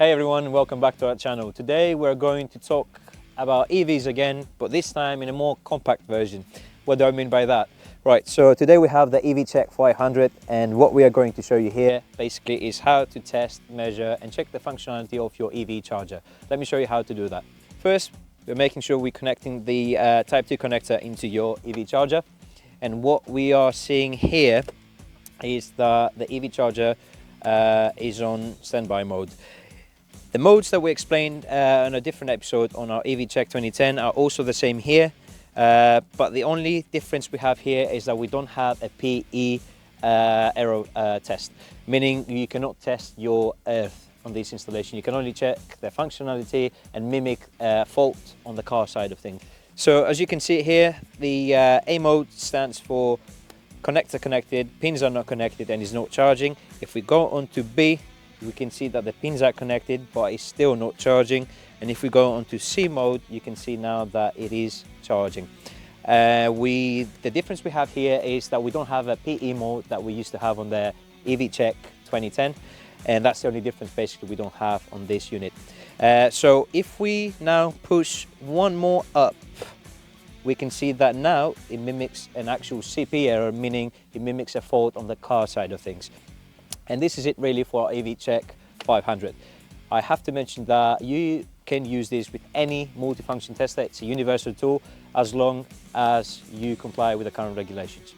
Hey everyone, welcome back to our channel. Today we're going to talk about EVs again, but this time in a more compact version. What do I mean by that? Right, so today we have the EVCHECK500, and what we are going to show you here basically is how to test, measure and check the functionality of your EV charger. Let me show you how to do that. First, we're making sure we're connecting the Type 2 connector into your EV charger, and what we are seeing here is that the EV charger is on standby mode. The modes that we explained on a different episode on our EVCHECK 2010 are also the same here, but the only difference we have here is that we don't have a PE error test, meaning you cannot test your earth on this installation. You can only check the functionality and mimic fault on the car side of things. So as you can see here, the A mode stands for connector connected, pins are not connected and is not charging. If we go on to B, we can see that the pins are connected but it's still not charging, and if we go on to C mode you can see now that it is charging. The difference we have here is that we don't have a PE mode that we used to have on the EVCHECK 2010, and that's the only difference basically we don't have on this unit. So if we now push one more up, we can see that now it mimics an actual CP error, meaning it mimics a fault on the car side of things. And this is it really for our EVCHECK500. I have to mention that you can use this with any multifunction tester. It's a universal tool as long as you comply with the current regulations.